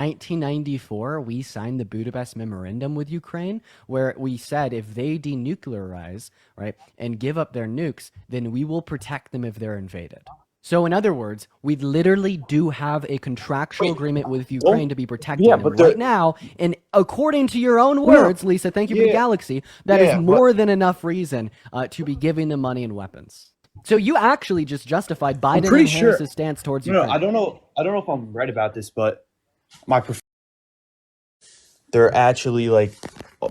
1994, we signed the Budapest Memorandum with Ukraine, where we said if they denuclearize, right, and give up their nukes, then we will protect them if they're invaded. So, in other words, we literally do have a contractual agreement with Ukraine to be protecting them right now. And according to your own words, Lisa, thank you for the galaxy, that is more than enough reason to be giving them money and weapons. So you actually just justified Biden and Harris's stance towards Ukraine. No, I don't know if I'm right about this, but they're actually like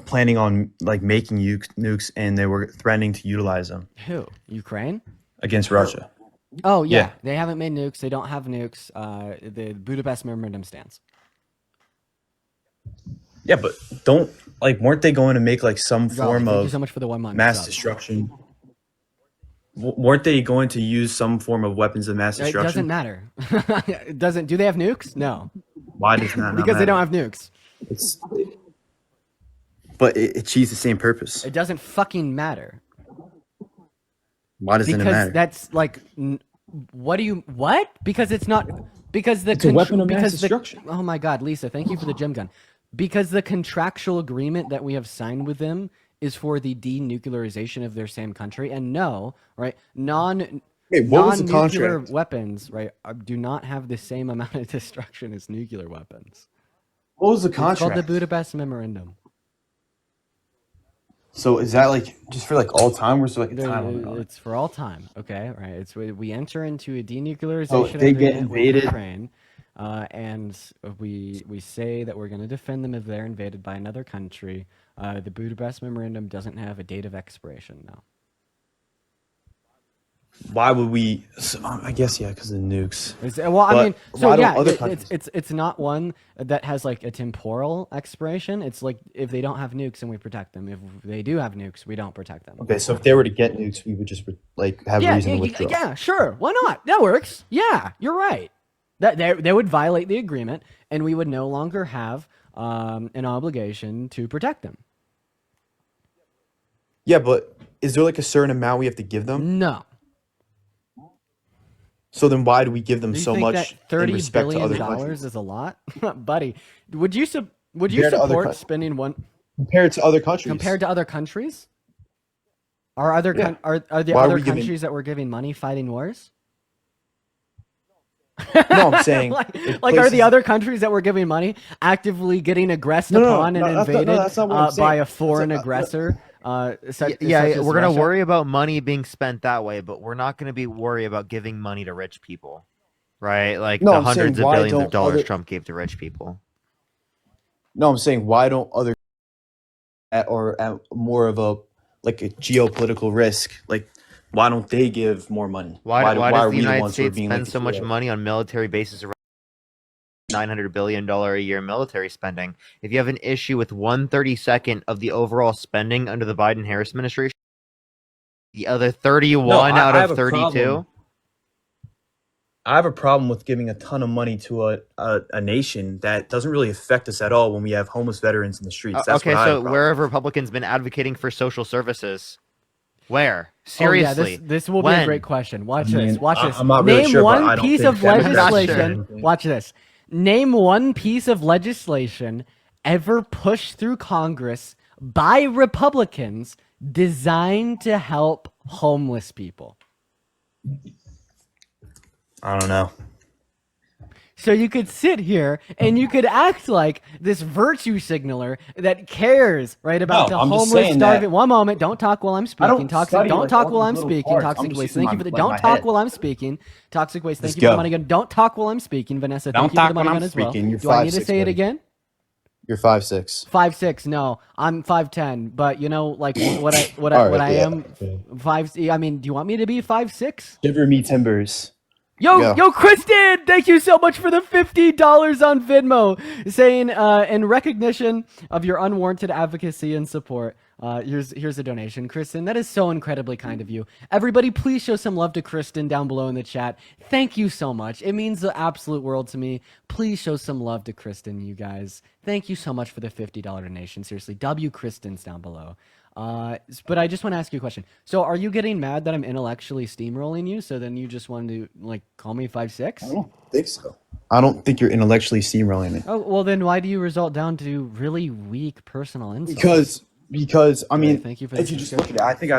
planning on like making nukes, and they were threatening to utilize them. Who? Ukraine? Against Russia. Oh yeah, they haven't made nukes. They don't have nukes. The Budapest Memorandum stands. Yeah, but weren't they going to make like some form of so much for the 1 month mass destruction? Weren't they going to use some form of weapons of mass destruction? It doesn't matter. It doesn't. Do they have nukes? No. Why does that not Because matter? they don't have nukes. But it achieves the same purpose. It doesn't fucking matter. Why doesn't it matter? Because that's like, what? Because it's not, because it's a weapon of mass destruction. Oh my God, Lisa, thank you for the gym gun. Because the contractual agreement that we have signed with them is for the denuclearization of their same country. And no, right, non-nuclear weapons, right, do not have the same amount of destruction as nuclear weapons. What was the contract? It's called the Budapest Memorandum. So is that like just for like all time, or is it like a time limit? It's for all time. Okay, right. It's we enter into a denuclearization. So if they get invaded, Ukraine, and we say that we're going to defend them if they're invaded by another country. The Budapest Memorandum doesn't have a date of expiration now. Why would we? I guess because of the nukes. It's not one that has like a temporal expiration. It's like if they don't have nukes, and we protect them. If they do have nukes, we don't protect them. Okay, so if they were to get nukes, we would just like have reason to withdraw. Yeah, sure. Why not? That works. Yeah, you're right. That they would violate the agreement, and we would no longer have an obligation to protect them. Yeah, but is there like a certain amount we have to give them? No. So then why do we give them so much that $30 in respect to other billion countries? is a lot? Buddy, would you support spending one compared to other countries? Compared to other countries? Are the other countries that we're giving money fighting wars? No, I'm saying are the other countries that we're giving money actively getting aggressed upon and invaded by a foreign aggressor? We're gonna worry about money being spent that way, but we're not gonna be worried about giving money to rich people, right? Like the hundreds of billions of dollars Trump gave to rich people. No, I'm saying why don't other at more of a like a geopolitical risk? Like why don't they give more money? Why does the United States spend so much money on military bases around $900 billion a year military spending? If you have an issue with 1/32 of the overall spending under the Biden-Harris administration, the other 31 out of 32? I have a problem with giving a ton of money to a nation that doesn't really affect us at all when we have homeless veterans in the streets. That's so where have Republicans been advocating for social services? Where? Seriously. This will be a great question. Watch this. I'm not really Name sure, one piece of legislation. Watch this. Name one piece of legislation ever pushed through Congress by Republicans designed to help homeless people. I don't know. So you could sit here and you could act like this virtue signaler that cares, right, about the homeless, starving. One moment, don't talk while I'm speaking. Don't talk while I'm speaking. Toxic waste. Thank you for the. Don't talk while I'm speaking. Toxic waste. Thank you for the money gun. Don't talk while I'm speaking, Vanessa. Thank you for the money gun as well. Do I need to say it again? You're 5'6". 5'6". No, I'm 5'10". But you know, like what I am 5. I mean, do you want me to be 5'6"? Shiver me timbers. Yo, Kristen, thank you so much for the $50 on Venmo, saying in recognition of your unwarranted advocacy and support, here's a donation. Kristen, that is so incredibly kind of you. Everybody, please show some love to Kristen down below in the chat. Thank you so much. It means the absolute world to me. Please show some love to Kristen, you guys. Thank you so much for the $50 donation. Seriously, W Kristen's down below. But I just want to ask you a question. So, are you getting mad that I'm intellectually steamrolling you? So then you just want to like call me 5'6"? I don't think so. I don't think you're intellectually steamrolling me. Oh well, then why do you result down to really weak personal insults? Because I mean, Thank you for if the you just look at it, I think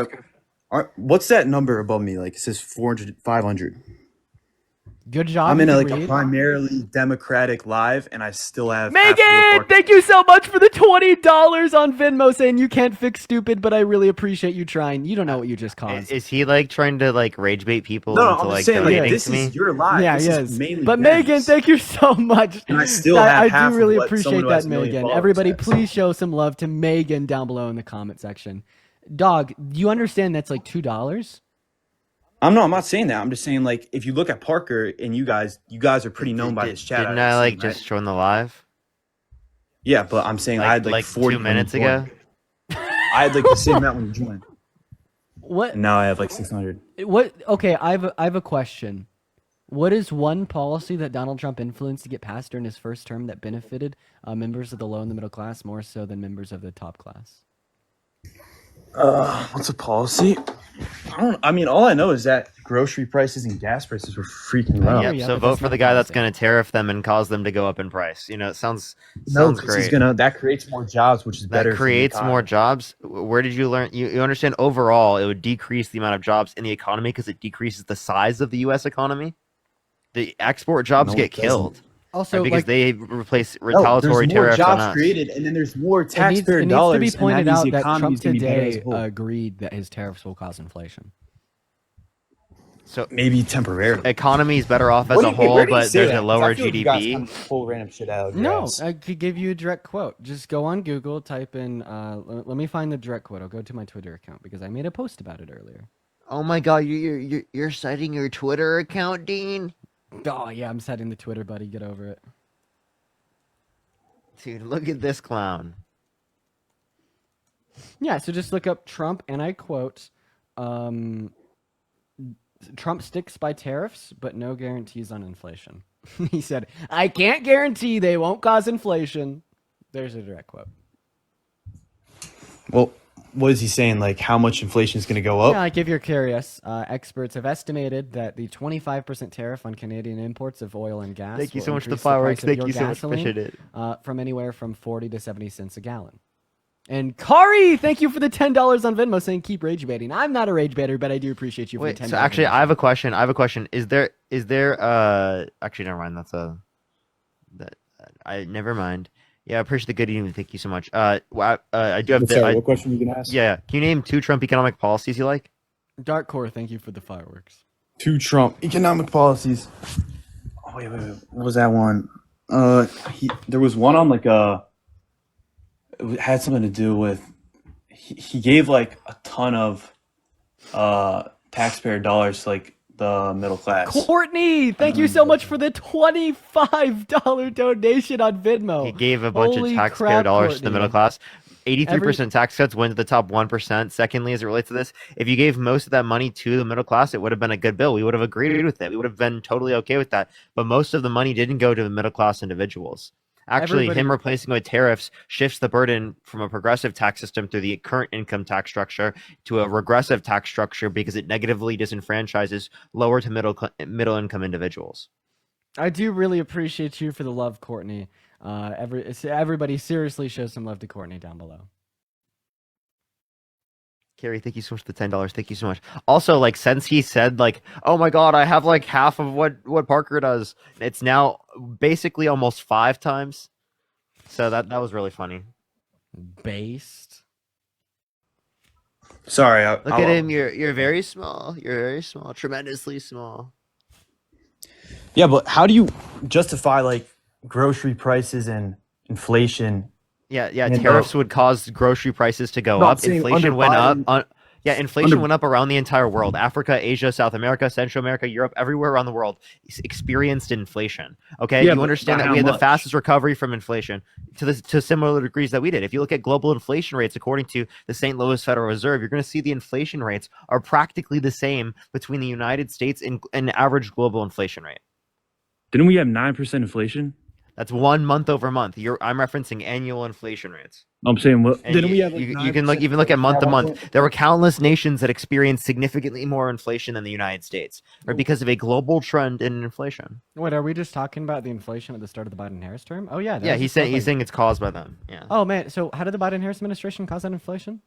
what's that number above me? Like it says 400, 500. Good job. I'm in you a, can like a read. primarily Democratic live, and I still have half the Megan, park. thank you so much for the $20 on Venmo saying you can't fix stupid, but I really appreciate you trying. You don't know what you just caused. Is he like trying to like rage bait people No, into I'm like just saying, like, donating this to me? is your live. Yeah, this yes. is mainly But Ben's. Megan, thank you so much. And I still have I half do of really what appreciate someone who that, has a million Megan. followers Everybody, has. please show some love to Megan down below in the comment section. Dog, do you understand that's like $2? I'm not saying that. I'm just saying, like, if you look at Parker and you guys are pretty known by this chat. Didn't I like just join the live? Yeah, but I'm saying I had like 40 2 minutes ago. I had like the same amount when you joined. What? And now I have like 600. What? Okay, I have a question. What is one policy that Donald Trump influenced to get passed during his first term that benefited members of the low and the middle class more so than members of the top class? What's a policy? I mean, all I know is that grocery prices and gas prices were freaking low. Yeah, Yep. So but vote that's for not the a guy that's policy. going to tariff them and cause them to go up in price. You know, it sounds No, 'cause great. that creates more jobs, which is better. That creates for the more economy. jobs. Where did you learn? You understand overall, it would decrease the amount of jobs in the economy because it decreases the size of the U.S. economy. The export jobs No, get it doesn't. killed. Also, Right, because like, they replace No, retaliatory there's more tariffs jobs on us. created, and then there's more it taxpayer needs dollars. to be and pointed that means out the that economy Trump is gonna be better as today a whole. agreed that his tariffs will cause inflation. So Maybe temporarily. economy is better off as Where a do you whole, say but there's that? a 'Cause lower I feel like you guys GDP. kind of pull random shit out of your No, ass. I could give you a direct quote. Just go on Google, type in. Let me find the direct quote. I'll go to my Twitter account because I made a post about it earlier. Oh my God, you're citing your Twitter account, Dean? Oh yeah, I'm setting the Twitter, buddy. Get over it. Dude, look at this clown. Yeah, so just look up Trump, and I quote, Trump sticks by tariffs, but no guarantees on inflation. He said, I can't guarantee they won't cause inflation. There's a direct quote. Well, what is he saying? Like how much inflation is going to go up? Yeah, like if you're curious, experts have estimated that the 25% tariff on Canadian imports of oil and gas. Thank you will so much for the increase fireworks. price of Thank your you so much. gasoline, Appreciate it. from anywhere from 40 to 70 cents a gallon. And Kari, thank you for the $10 on Venmo saying keep rage baiting. I'm not a rage baiter, but I do appreciate you for Wait, the $10. so actually, I have a question. Is there actually never mind. Never mind. Yeah, I appreciate the good evening. Thank you so much. I do have What question are you going to ask? yeah. Can you name 2 Trump economic policies you like? Dark Core, thank you for the fireworks. 2 Trump economic policies. Oh wait. What was that one? There was one on like it had something to do with he gave like a ton of taxpayer dollars to like the middle class. Courtney, thank you so much for the $25 donation on Venmo. He gave a bunch Holy of taxpayer crap, dollars to the Courtney. middle class. 83% tax cuts went to the top 1%. Secondly, as it relates to this, if you gave most of that money to the middle class, it would have been a good bill. We would have agreed with it. We would have been totally okay with that. But most of the money didn't go to the middle class individuals. Actually, him replacing with tariffs shifts the burden from a progressive tax system through the current income tax structure to a regressive tax structure because it negatively disenfranchises lower to middle income individuals. I do really appreciate you for the love, Courtney. Everybody seriously show some love to Courtney down below. Carrie, thank you so much for the $10. Thank you so much. Also, like, since he said, like, oh my God, I have like half of what Parker does, it's now basically almost 5 times. So that was really funny. Based. Sorry, Look at him. You're very small. You're very small. Tremendously small. Yeah, but how do you justify like grocery prices and inflation? Yeah. And, Tariffs would cause grocery prices to go No, I'm up. saying Inflation under went Biden- up. Inflation went up around the entire world. Africa, Asia, South America, Central America, Europe, everywhere around the world experienced inflation. Okay, Yeah, you but understand by that how we had the much? fastest recovery from inflation to similar degrees that we did. If you look at global inflation rates, according to the St. Louis Federal Reserve, you're going to see the inflation rates are practically the same between the United States and average global inflation rate. Didn't we have 9% inflation? That's 1 month over month. I'm referencing annual inflation rates. I'm saying, well, And didn't we have like you can even look at month to month. There were countless nations that experienced significantly more inflation than the United States, right? Because of a global trend in inflation. Wait, are we just talking about the inflation at the start of the Biden-Harris term? Oh yeah, Yeah, he's saying it's caused by them. Yeah. Oh man, so how did the Biden-Harris administration cause that inflation?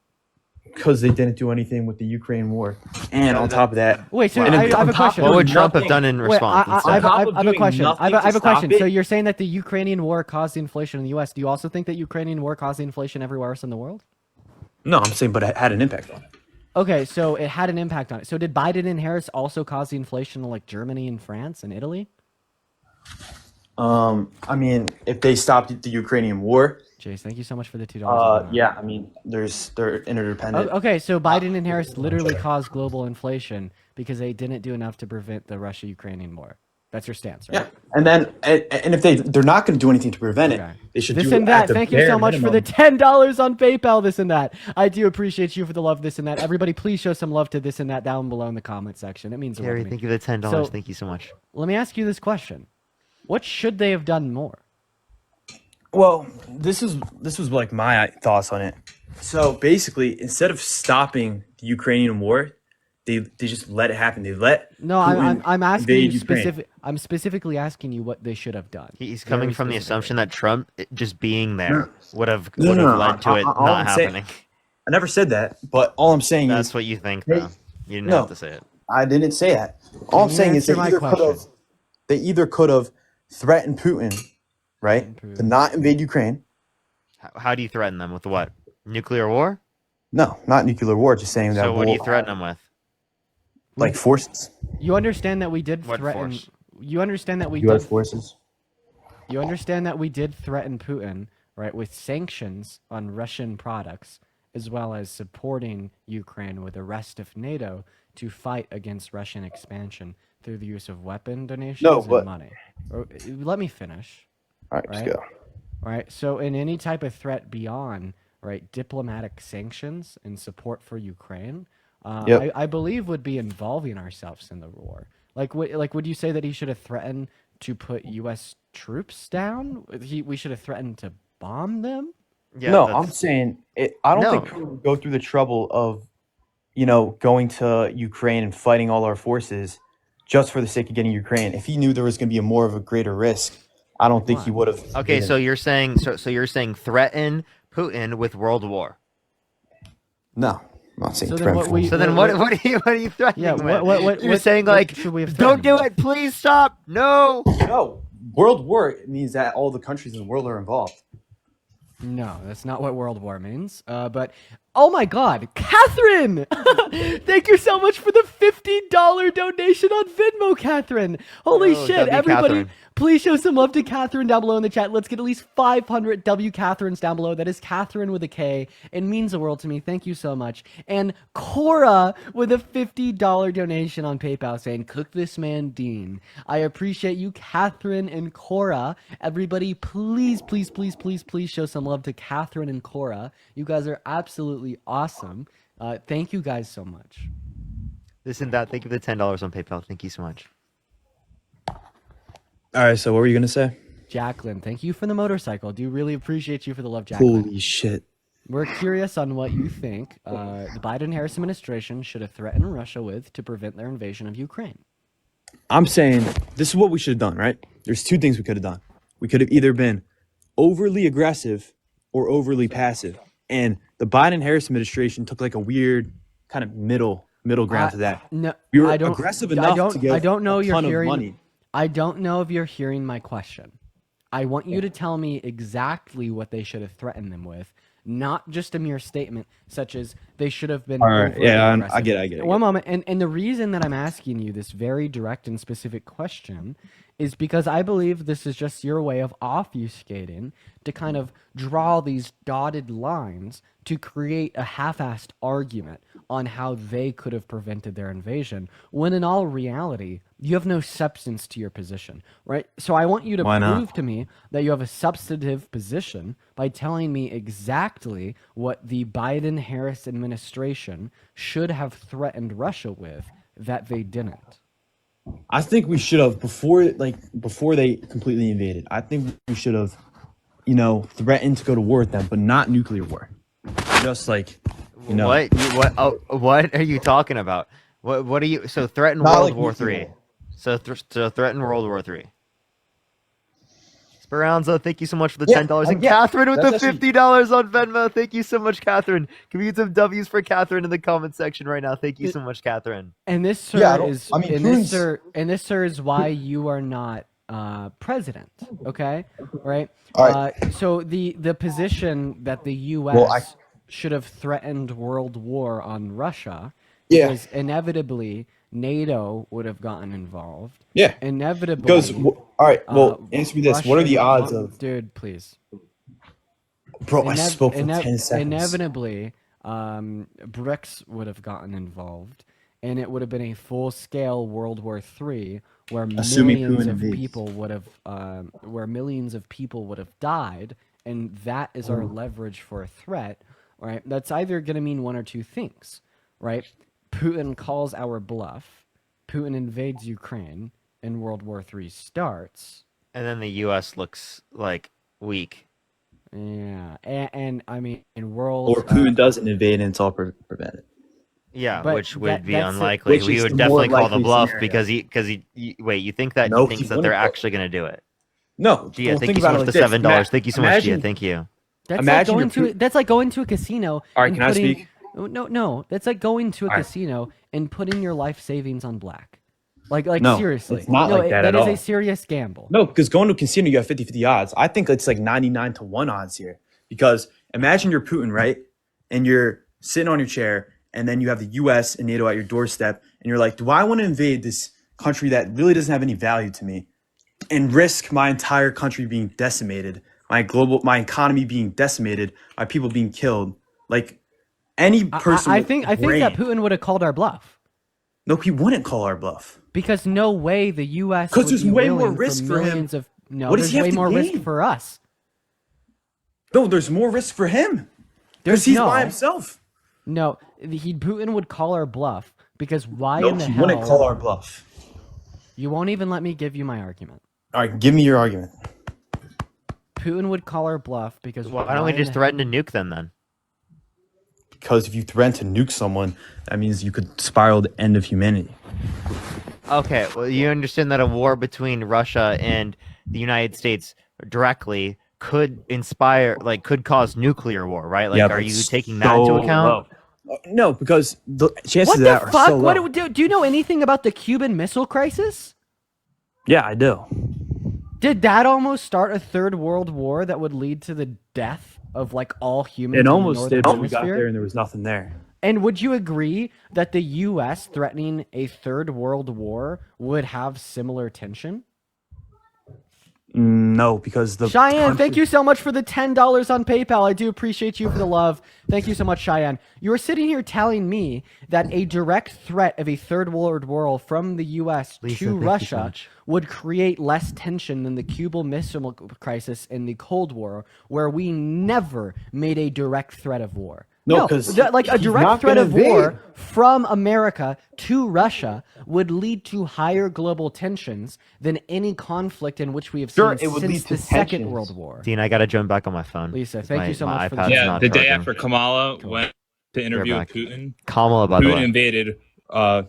Because they didn't do anything with the Ukraine war, and on top of that, Wait, so and I have a question. What would Trump have done in Wait, response? I have a question. I have a question. It. So you're saying that the Ukrainian war caused the inflation in the U.S. Do you also think that Ukrainian war caused the inflation everywhere else in the world? No, I'm saying, but it had an impact on it. Okay, so it had an impact on it. So did Biden and Harris also cause the inflation in like Germany and France and Italy? I mean, if they stopped the Ukrainian war, Jace, thank you so much for the $2. yeah, I mean, they're interdependent. Okay, so Biden and Harris literally caused global inflation because they didn't do enough to prevent the Russia-Ukrainian war. That's your stance, right? Yeah, and then and if they're not going to do anything to prevent it, they should this do and it that. at the Thank you bare so much for the minimum. $10 on PayPal. This and that. I do appreciate you for the love. This and that. Everybody, please show some love to this and that down below in the comment section. It means a lot Gary, to me. thank you for the $10. So- Thank you so much. Let me ask you this question: what should they have done more? Well, this was like my thoughts on it. So basically, instead of stopping the Ukrainian war, they just let it happen. They let No, Putin I'm asking invade you Ukraine. specific. I'm specifically asking you what they should have done. He's coming Very from the specifically. assumption that Trump just being there would have No, led to it all not I'm saying- happening. I never said that, but all I'm saying That's is what you think, Hey, though. You didn't no. have to say it. I didn't say that. All I'm you saying is answer my question? they either could have threatened Putin, right, Threatened Putin. to not invade Ukraine. How do you threaten them with what? Nuclear war? No, not nuclear war. Just saying that. So what do you we'll- threaten them with? Like forces, You understand that we did What threaten. force? You understand that we U.S. did. forces. You understand that we did threaten Putin, right, with sanctions on Russian products, as well as supporting Ukraine with the rest of NATO to fight against Russian expansion through the use of weapon donations No, but- and money. Let me finish. All right, just Right. go. Right. So in any type of threat beyond right diplomatic sanctions and support for Ukraine, Yep. I believe would be involving ourselves in the war. Like would you say that he should have threatened to put U.S. troops down? We should have threatened to bomb them. Yeah, No, that's- I'm saying it. I don't think No. Putin would go through the trouble of, going to Ukraine and fighting all our forces just for the sake of getting Ukraine. If he knew there was going to be more of a greater risk, I don't think he would have. Okay, so you're saying you're saying threaten Putin with world war. No, I'm not saying So then threaten what for we- him. So then What- what are you threatening Yeah. with? What You're saying what like should we have don't do threatened? it, please stop. No. No, world war means that all the countries in the world are involved. No, that's not what World War means. But oh my God, Catherine! Thank you so much for the $50 donation on Venmo, Catherine. Holy Oh, shit! W. Everybody, Catherine. please show some love to Catherine down below in the chat. Let's get at least 500 W Catherines down below. That is Catherine with a K. It means the world to me. Thank you so much. And Cora with a $50 donation on PayPal saying, "Cook this man, Dean." I appreciate you, Catherine and Cora. Everybody, please, please, please, please, please show some love to Catherine and Cora. You guys are absolutely awesome. Thank you guys so much. This and that. Thank you for the $10 on PayPal. Thank you so much. All right, so what were you gonna say? Jacqueline, thank you for the motorcycle. Do really appreciate you for the love, Jacqueline. Holy shit! We're curious on what you think the Biden-Harris administration should have threatened Russia with to prevent their invasion of Ukraine. I'm saying this is what we should have done. Right? There's two things we could have done. We could have either been overly aggressive or overly passive, and the Biden-Harris administration took like a weird kind of middle ground to that. No, We were I don't, aggressive I enough don't, to give I don't know a you're ton of hearing. money. I don't know if you're hearing my question. I want you to tell me exactly what they should have threatened them with, not just a mere statement such as they should have been. All right, overly yeah, I aggressive. get it. One moment, and the reason that I'm asking you this very direct and specific question is because I believe this is just your way of obfuscating to kind of draw these dotted lines to create a half-assed argument on how they could have prevented their invasion, when in all reality, you have no substance to your position, right? So I want you to Why not? prove to me that you have a substantive position by telling me exactly what the Biden-Harris administration should have threatened Russia with that they didn't. I think we should have before they completely invaded. I think we should have, threatened to go to war with them, but not nuclear war. Just What are you talking about? What are you? So threaten not World like War nuclear Three. war. So threaten World War Three. Speranza, thank you so much for the Yeah, $10. And yeah, Catherine with the that's actually- $50 on Venmo. Thank you so much, Catherine. Can we get some W's for Catherine in the comment section right now? Thank you so much, Catherine. And this, sir, Yeah, is Putin's- this, sir, is why you are not president. Okay, right? All right. So the position that the U.S. Well, should have threatened world war on Russia, Yeah. because inevitably NATO would have gotten involved. Yeah. Inevitably. Because all right, well, answer me this: what are the odds of? Dude, please. Bro, I spoke for 10 seconds. Inevitably, BRICS would have gotten involved, and it would have been a full-scale World War III, where Assuming millions Putin of invades. people would have died, and that is our leverage for a threat. Right? That's either going to mean one or two things. Right? Putin calls our bluff. Putin invades Ukraine, and World War III starts. And then the U.S. looks like weak. Yeah, and I mean, in world. Or Putin doesn't invade and it's all prevented. Yeah, But which would be that's unlikely. Which We is would the definitely more call the likely bluff scenario. because wait, you think that No, he thinks he that they're wouldn't. actually going to do it? No. Gia, well, thank think you so about much it for like the this. $7. Thank you so much, Gia. Imagine- Thank you. That's Imagine like you're that's like going to a casino. All right, and can I putting, speak? No, that's like going to a All right. casino and putting your life savings on black. Like No, seriously, it's not like that that at is all. a serious gamble. No, because going to a casino, you have 50-50 odds. I think it's like 99 to 1 odds here. Because imagine you're Putin, right? And you're sitting on your chair, and then you have the US and NATO at your doorstep, and you're like, do I want to invade this country that really doesn't have any value to me and risk my entire country being decimated, my economy being decimated, my people being killed? Like any person I with think that brain- Putin would have called our bluff. No, he wouldn't call our bluff. Because no way the U.S. 'Cause would there's be way more willing risk for him. millions of no. What does there's he have way to more risk gain? for us. No, there's more risk for him. There's Because he's no. by himself. No, Putin would call our bluff because why No, in the he hell? wouldn't call our bluff. You won't even let me give you my argument. All right, give me your argument. Putin would call our bluff because Why don't we in just the- threaten to nuke them then? Because if you threaten to nuke someone, that means you could spiral the end of humanity. Okay, well, you understand that a war between Russia and the United States directly could could cause nuclear war, right? Like, Yeah, are but you it's taking that into so account? low. No, because the chances What of that the are fuck? so low. Do you know anything about the Cuban Missile Crisis? Yeah, I do. Did that almost start a third world war that would lead to the death of like all humans? It in the almost northern did, but we got hemisphere? there and there was nothing there. And would you agree that the U.S. threatening a third world war would have similar tension? No, because the Cheyenne, thank you so much for the $10 on PayPal. I do appreciate you for the love. Thank you so much, Cheyenne. You are sitting here telling me that a direct threat of a third world war from the U.S. Lisa, to thank you so Russia much. would create less tension than the Cuban Missile Crisis in the Cold War, where we never made a direct threat of war. No, 'cause like a he's direct not threat gonna of war invade. from America to Russia would lead to higher global tensions than any conflict in which we have Sure, seen it would since lead to the Second tensions. World War. Dean, I gotta jump back on my phone. Lisa, thank you so My much for the iPad's Yeah, not the day charging. after Kamala went to interview with back. Putin, Kamala, by the Putin way. invaded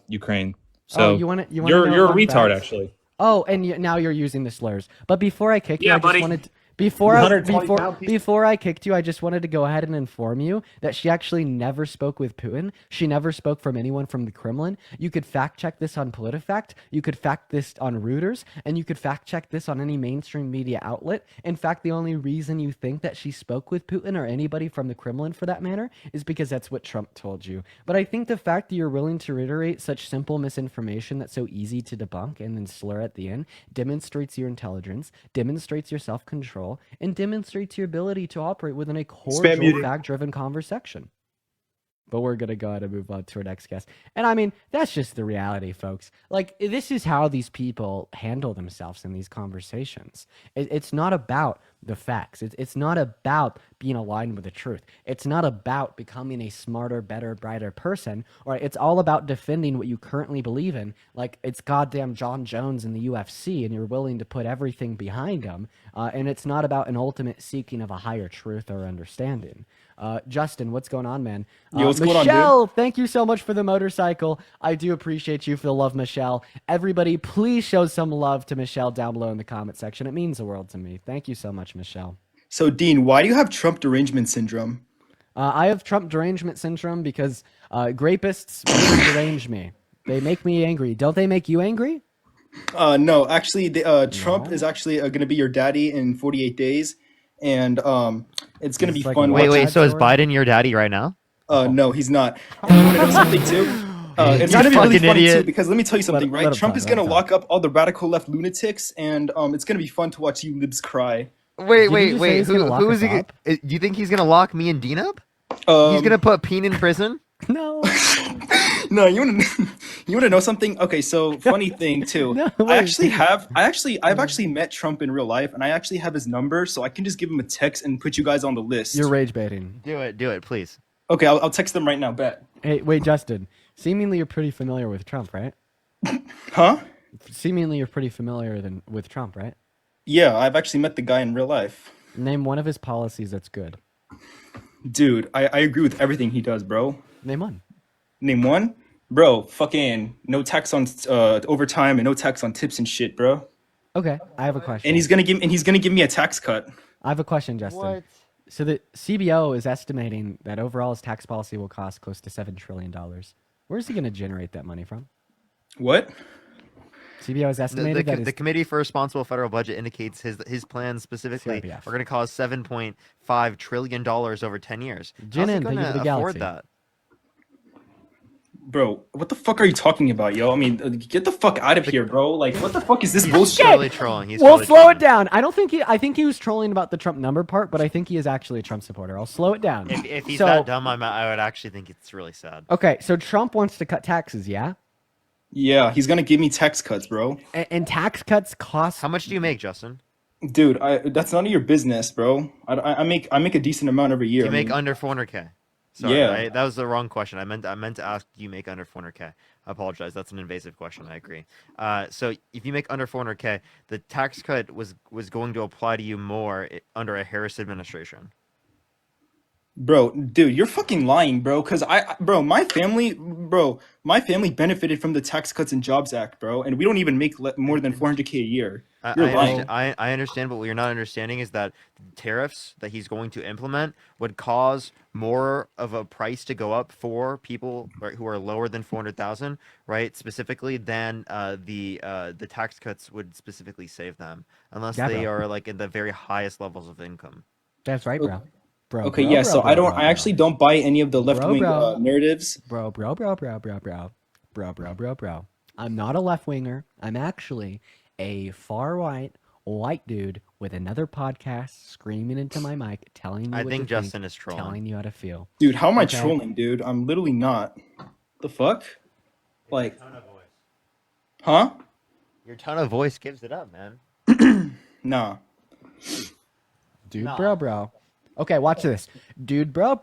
Ukraine. So you wanna you're know a fun retard, facts? actually. Oh, and now you're using the slurs. But before I kick you, Yeah, I just buddy. wanted before I 120-pound piece. before I kicked you, I just wanted to go ahead and inform you that she actually never spoke with Putin. She never spoke from anyone from the Kremlin. You could fact check this on PolitiFact. You could fact this on Reuters, and you could fact check this on any mainstream media outlet. In fact, the only reason you think that she spoke with Putin or anybody from the Kremlin, for that matter, is because that's what Trump told you. But I think the fact that you're willing to reiterate such simple misinformation that's so easy to debunk and then slur at the end demonstrates your intelligence, demonstrates your self-control, and demonstrates your ability to operate within a cordial, muting. fact-driven conversation. But we're going to go ahead and move on to our next guest. And I mean, that's just the reality, folks. Like, this is how these people handle themselves in these conversations. It's not about the facts. It's not about being aligned with the truth. It's not about becoming a smarter, better, brighter person. Right? It's all about defending what you currently believe in. Like it's goddamn John Jones in the UFC, and you're willing to put everything behind him. And it's not about an ultimate seeking of a higher truth or understanding. Justin, what's going on, man? Yo, what's going on, Michelle, dude? thank you so much for the motorcycle. I do appreciate you for the love, Michelle. Everybody, please show some love to Michelle down below in the comment section. It means the world to me. Thank you so much, Michelle. So, Dean, why do you have Trump derangement syndrome? I have Trump derangement syndrome because grapists really derange me. They make me angry. Don't they make you angry? No, actually, Trump is actually going to be your daddy in 48 days, and it's going to be It's like fun. a Wait, watching wait. So is story? Biden your daddy right now? No, he's not. And you want to know something too? It's You going to be really fucking funny idiot. too because let me tell you something, let right? him Trump talk, is let going him to lock up all the radical left lunatics, and it's going to be fun to watch you libs cry. Wait, Did he wait, just say wait. he's gonna lock Who us is he? up? Do you think he's gonna lock me and Dean up? He's Um, gonna put Peen in prison? No. No, you want to you want to know something? Okay, so funny thing too. No, I wait. actually I've actually met Trump in real life, and I actually have his number, so I can just give him a text and put you guys on the list. You're rage baiting. Do it, please. Okay, I'll text them right now. Bet. Hey, wait, Justin. Seemingly you're pretty familiar with Trump, right? Huh? Seemingly you're pretty familiar with Trump, right? Yeah, I've actually met the guy in real life. Name one of his policies that's good. Dude, I agree with everything he does, bro. Name one. Name one? Bro, fucking no tax on overtime and no tax on tips and shit, bro. Okay, I have a question. And he's gonna give me a tax cut. I have a question, Justin. So the CBO is estimating that overall his tax policy will cost close to $7 trillion. Where's he going to generate that money from? What? CBO has estimated that The his Committee for Responsible Federal Budget indicates his plans specifically CRBF. are going to cost $7.5 trillion over 10 years. Jin How's he in, thank you going for to the afford galaxy. that? Bro, what the fuck are you talking about, yo? I mean, get the fuck out of here, bro. Like, what the fuck is this He's bullshit? totally trolling. He's Well, totally slow trolling. it down. I think he was trolling about the Trump number part, but I think he is actually a Trump supporter. I'll slow it down. If he's So- that dumb, I would actually think it's really sad. Okay, so Trump wants to cut taxes, yeah? Yeah, he's gonna give me tax cuts, bro. And tax cuts cost How much do you make, Justin? Dude, that's none of your business, bro. I make a decent amount every year. Do you I make mean, under 400K? Sorry, Yeah. that was the wrong question. I meant to ask, do you make under 400K? I apologize. That's an invasive question. I agree. So if you make under 400K, the tax cut was going to apply to you more under a Harris administration. bro, dude, you're fucking lying, bro. Cause my family benefited from the Tax Cuts and Jobs Act, bro, and we don't even make more than 400K a year. You're lying. I understand, but what you're not understanding is that the tariffs that he's going to implement would cause more of a price to go up for people who are lower than 400,000, right? Specifically, than the tax cuts would specifically save them, unless Yeah, they bro. are like in the very highest levels of income. That's right, bro. Bro. Okay, bro, yeah. bro, So bro, I don't. bro, I actually don't buy any of the left wing bro. narratives. bro, bro, bro, bro, bro, bro, bro, bro, bro, bro. I'm not a left winger. I'm actually a far white dude with another podcast screaming into my mic, telling you I what think to Justin think, is trolling. telling you how to feel. Dude, how am I Okay. trolling, dude? I'm literally not. The fuck? Like, huh? Your tone of voice gives it up, man. Nah. Dude, Nah. bro. Okay, watch this. Dude, bro,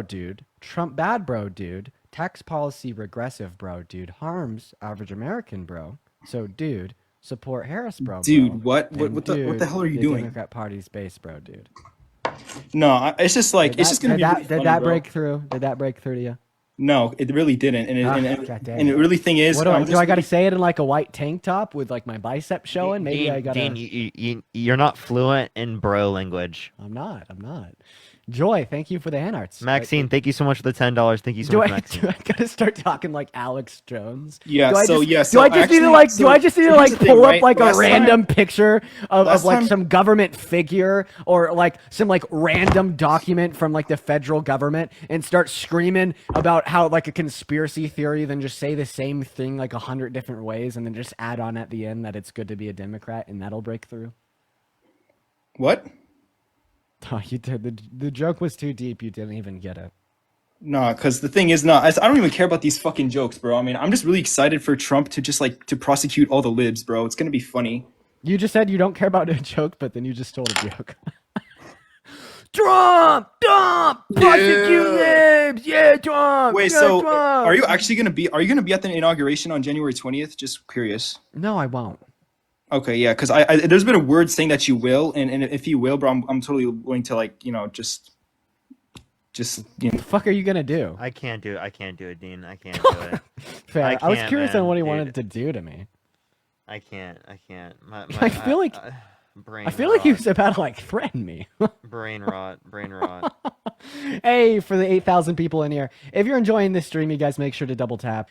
dude. Trump bad, bro, dude. Tax policy regressive, bro, dude. Harms average American, bro. So, dude, support Harris, bro. Dude, bro. what And the dude, hell are you the doing? Democrat Party's base, bro, dude. No, it's just like it's just gonna did be that, really did funny, that bro. break through? Did that break through to you? No, it really didn't. And God damn and the it. really thing is, What do I, I'm do just I got to really- say it in like a white tank top with like my bicep showing? Maybe Dean, I got Dean, to. you're not fluent in bro language. I'm not. Joy, thank you for the hand arts. Maxine, thank you so much for the $10. Thank you so Do much, I, Maxine. do I gotta start talking like Alex Jones? Yeah, Do I so- just, yeah, do so I just need to actually- like so- do I just need so to here's like the thing, pull right? up like a Last time- random picture of last like time- some government figure or like some like random document from like the federal government and start screaming about how like a conspiracy theory, then just say the same thing like 100 different ways and then just add on at the end that it's good to be a Democrat and that'll break through? What? Oh, you did. The joke was too deep. You didn't even get it. Nah, because the thing is, I don't even care about these fucking jokes, bro. I mean, I'm just really excited for Trump to just like to prosecute all the libs, bro. It's gonna be funny. You just said you don't care about a joke, but then you just told a joke. Trump, prosecute libs, yeah, Trump. Wait, yeah, so Trump. are you actually gonna be? Are you gonna be at the inauguration on January 20th? Just curious. No, I won't. Okay, yeah, because I there's been a word saying that you will, and if you will, bro, I'm totally willing to like just What the fuck are you gonna do? I can't do it, Dean. I can't do it. Fair. I was can't, curious man, on what he dude. wanted to do to me. I can't. I feel like brain I feel like he rot. was about to like threaten me. Brain rot. Hey, for the 8,000 people in here, if you're enjoying this stream, you guys make sure to double tap.